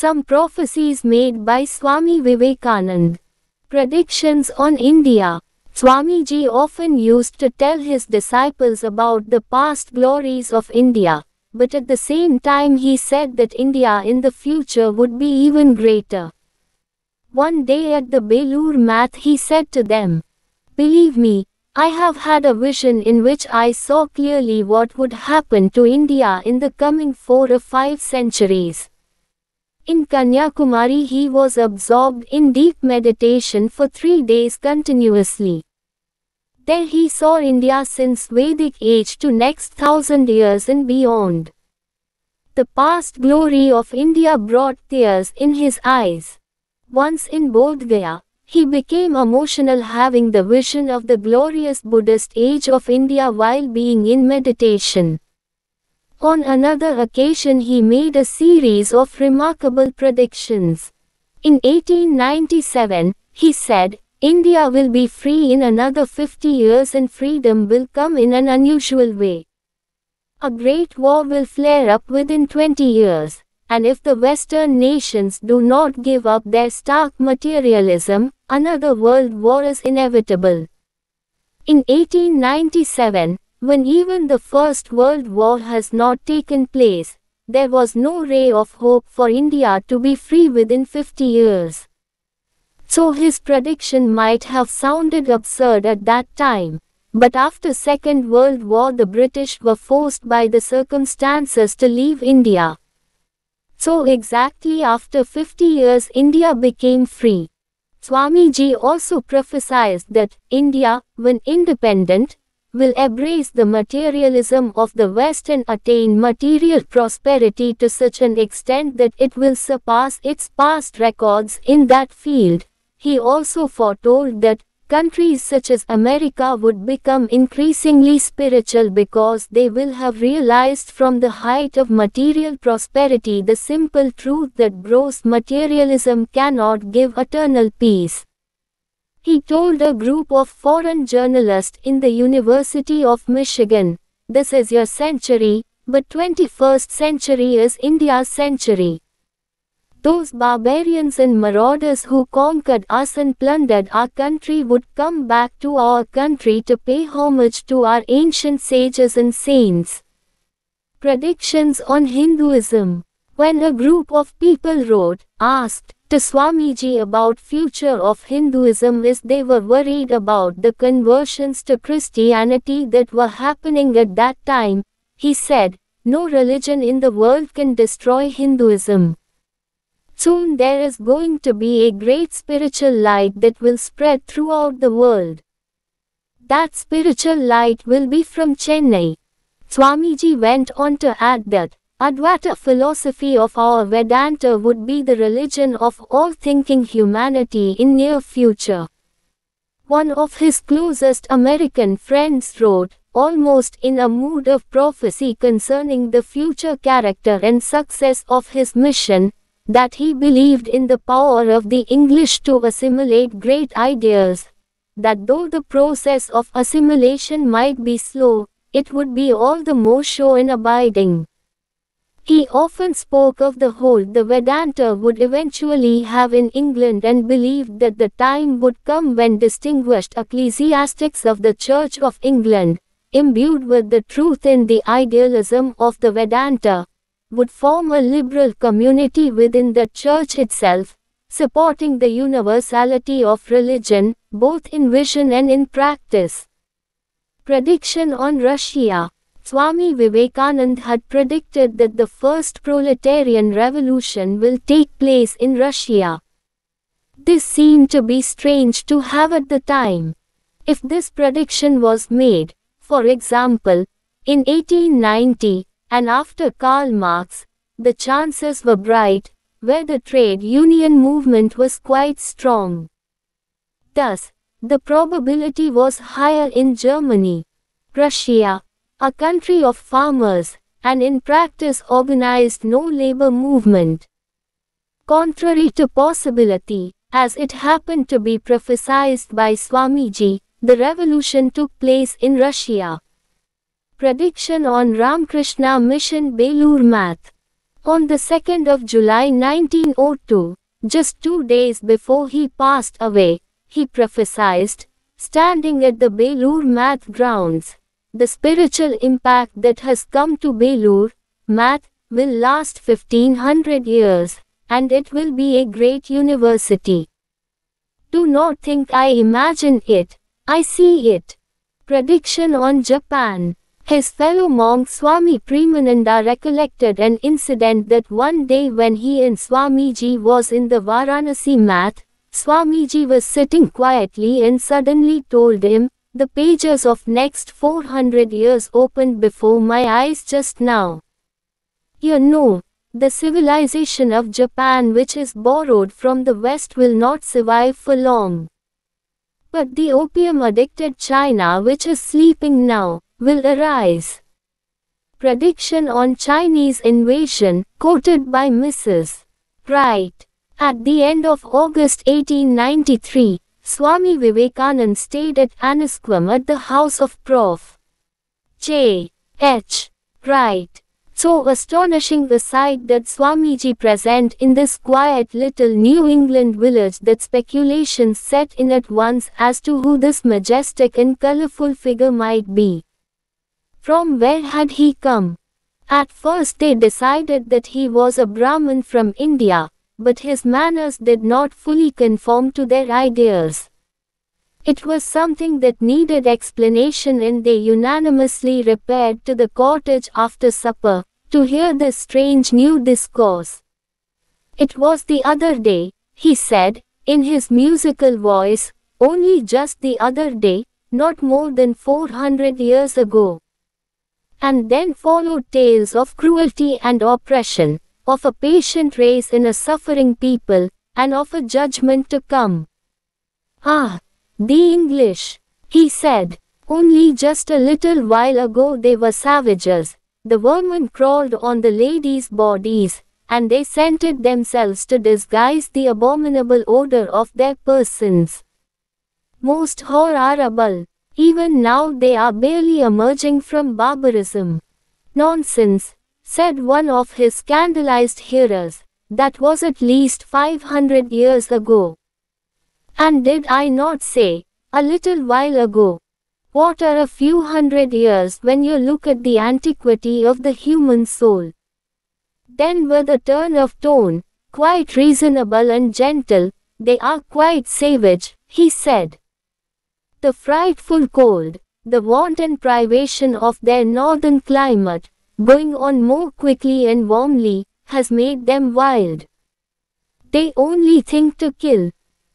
Some prophecies made by Swami Vivekananda. Predictions on India. Swamiji often used to tell his disciples about the past glories of India, but at the same time he said that India in the future would be even greater. One day at the Belur Math he said to them, "Believe me, I have had a vision in which I saw clearly what would happen to India in the coming 4 or 5 centuries." In Kanyakumari he was absorbed in deep meditation for 3 days continuously. There he saw India since Vedic age to next 1,000 years and beyond. The past glory of India brought tears in his eyes. Once in Bodh Gaya, he became emotional having the vision of the glorious Buddhist age of India while being in meditation. On another occasion he made a series of remarkable predictions. In 1897, he said, "India will be free in another 50 years and freedom will come in an unusual way. A great war will flare up within 20 years, and if the Western nations do not give up their stark materialism, another world war is inevitable." In 1897, when even the First World War has not taken place, there was no ray of hope for India to be free within 50 years. So his prediction might have sounded absurd at that time, but after Second World War the British were forced by the circumstances to leave India. So exactly after 50 years India became free. Swamiji also prophesied that India, when independent, will embrace the materialism of the West and attain material prosperity to such an extent that it will surpass its past records in that field. He also foretold that countries such as America would become increasingly spiritual because they will have realized from the height of material prosperity the simple truth that gross materialism cannot give eternal peace. He told a group of foreign journalists in the University of Michigan, "This is your century, but 21st century is India's century. Those barbarians and marauders who conquered us and plundered our country would come back to our country to pay homage to our ancient sages and saints." Predictions on Hinduism. When a group of people asked to Swamiji about future of Hinduism as they were worried about the conversions to Christianity that were happening at that time, he said, "No religion in the world can destroy Hinduism. Soon there is going to be a great spiritual light that will spread throughout the world. That spiritual light will be from Chennai." Swamiji went on to add that Advaita philosophy of our Vedanta would be the religion of all thinking humanity in near future. One of his closest American friends wrote, almost in a mood of prophecy concerning the future character and success of his mission, that he believed in the power of the English to assimilate great ideas, that though the process of assimilation might be slow, it would be all the more sure and abiding. He often spoke of the hold the Vedanta would eventually have in England and believed that the time would come when distinguished ecclesiastics of the Church of England, imbued with the truth and the idealism of the Vedanta, would form a liberal community within the Church itself, supporting the universality of religion, both in vision and in practice. Prediction on Russia. Swami Vivekananda had predicted that the first proletarian revolution will take place in Russia. This seemed to be strange to have at the time. If this prediction was made, for example, in 1890, and after Karl Marx, the chances were bright, where the trade union movement was quite strong. Thus, the probability was higher in Germany. Russia, a country of farmers, and in practice organized no labor movement. Contrary to possibility, as it happened to be prophesied by Swamiji, the revolution took place in Russia. Prediction on Ramakrishna Mission Belur Math. On the 2nd of July 1902, just 2 days before he passed away, he prophesied, standing at the Belur Math grounds, the spiritual impact that has come to Belur, Math, will last 1500 years, and it will be a great university. Do not think I imagine it, I see it. Prediction on Japan. His fellow monk Swami Premananda recollected an incident that one day when he and Swamiji was in the Varanasi Math, Swamiji was sitting quietly and suddenly told him, "The pages of next 400 years opened before my eyes just now. You know, the civilization of Japan which is borrowed from the West will not survive for long. But the opium-addicted China which is sleeping now, will arise." Prediction on Chinese invasion, quoted by Mrs. Wright. At the end of August 1893, Swami Vivekananda stayed at Annisquam at the house of Prof. J. H. Wright. So astonishing the sight that Swamiji present in this quiet little New England village that speculations set in at once as to who this majestic and colorful figure might be. From where had he come? At first they decided that he was a Brahmin from India, but his manners did not fully conform to their ideas. It was something that needed explanation, and they unanimously repaired to the cottage after supper, to hear this strange new discourse. "It was the other day," he said, in his musical voice, "only just the other day, not more than 400 years ago." And then followed tales of cruelty and oppression, of a patient race in a suffering people, and of a judgment to come. "Ah, the English," he said, "only just a little while ago they were savages. The vermin crawled on the ladies' bodies, and they scented themselves to disguise the abominable odor of their persons. Most horrible. Even now they are barely emerging from barbarism." "Nonsense," said one of his scandalized hearers. "That was at least 500 years ago." "And did I not say, a little while ago? What are a few hundred years when you look at the antiquity of the human soul?" Then with a turn of tone, quite reasonable and gentle, "They are quite savage," he said. "The frightful cold, the wanton privation of their northern climate, going on more quickly and warmly, has made them wild. They only think to kill.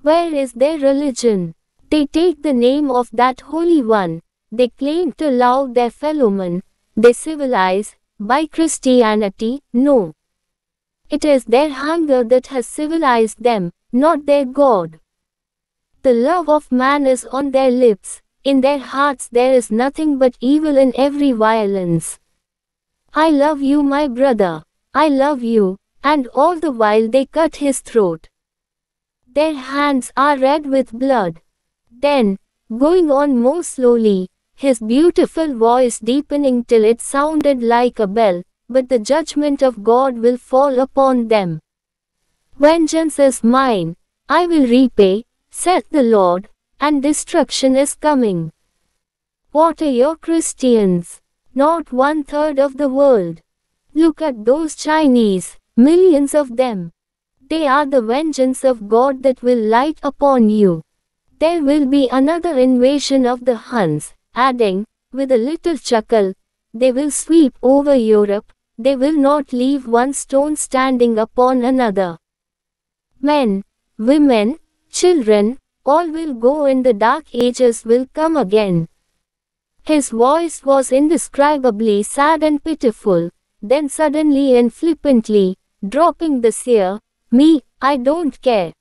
Where is their religion? They take the name of that Holy One, they claim to love their fellowmen, they civilize, by Christianity, no. It is their hunger that has civilized them, not their God. The love of man is on their lips, in their hearts there is nothing but evil and every violence. I love you, my brother, I love you," and all the while they cut his throat. Their hands are red with blood. Then, going on more slowly, his beautiful voice deepening till it sounded like a bell, "But the judgment of God will fall upon them. Vengeance is mine, I will repay, saith the Lord, and destruction is coming." What are your Christians? Not 1/3 of the world. Look at those Chinese, millions of them. They are the vengeance of God that will light upon you. There will be another invasion of the Huns, adding, with a little chuckle, "They will sweep over Europe, they will not leave one stone standing upon another. Men, women, children, all will go and the dark ages will come again." His voice was indescribably sad and pitiful, then suddenly and flippantly, dropping the seer, "Me, I don't care!"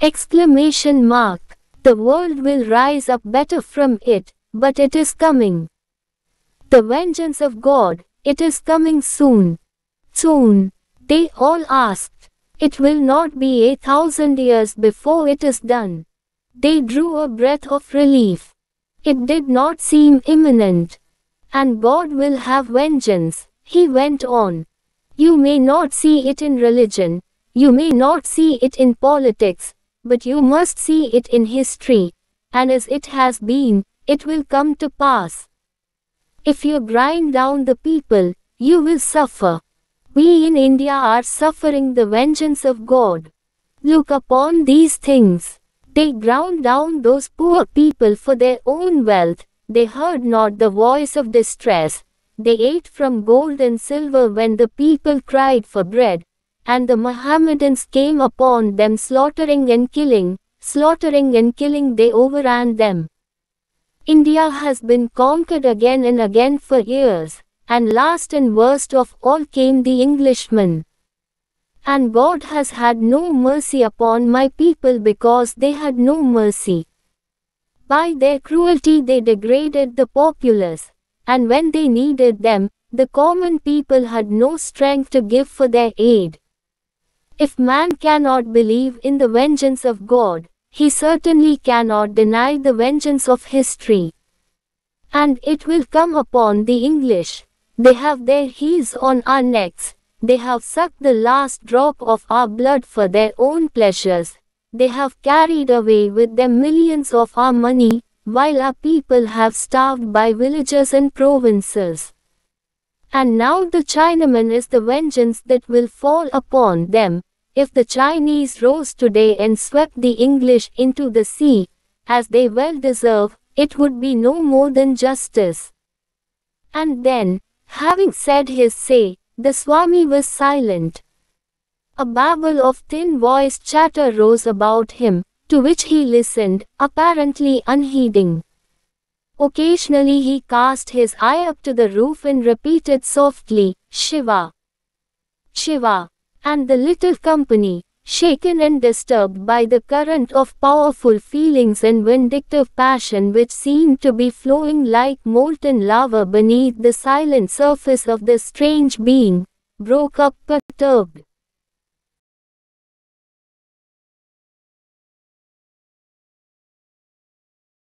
Exclamation mark. The world will rise up better from it, but it is coming. The vengeance of God, it is coming soon. Soon. They all asked. It will not be 1,000 years before it is done. They drew a breath of relief. It did not seem imminent. And God will have vengeance, he went on. You may not see it in religion, you may not see it in politics, but you must see it in history, and as it has been, it will come to pass. If you grind down the people, you will suffer. We in India are suffering the vengeance of God. Look upon these things. They ground down those poor people for their own wealth. They heard not the voice of distress. They ate from gold and silver when the people cried for bread. And the Mohammedans came upon them slaughtering and killing they overran them. India has been conquered again and again for years. And last and worst of all came the Englishmen. And God has had no mercy upon my people because they had no mercy. By their cruelty they degraded the populace, and when they needed them, the common people had no strength to give for their aid. If man cannot believe in the vengeance of God, he certainly cannot deny the vengeance of history. And it will come upon the English. They have their heels on our necks. They have sucked the last drop of our blood for their own pleasures. They have carried away with them millions of our money, while our people have starved by villages and provinces. And now the Chinaman is the vengeance that will fall upon them. If the Chinese rose today and swept the English into the sea, as they well deserve, it would be no more than justice. And then, having said his say, the Swami was silent. A babble of thin-voiced chatter rose about him, to which he listened, apparently unheeding. Occasionally he cast his eye up to the roof and repeated softly, "Shiva! Shiva!" And the little company, shaken and disturbed by the current of powerful feelings and vindictive passion which seemed to be flowing like molten lava beneath the silent surface of the strange being, broke up perturbed.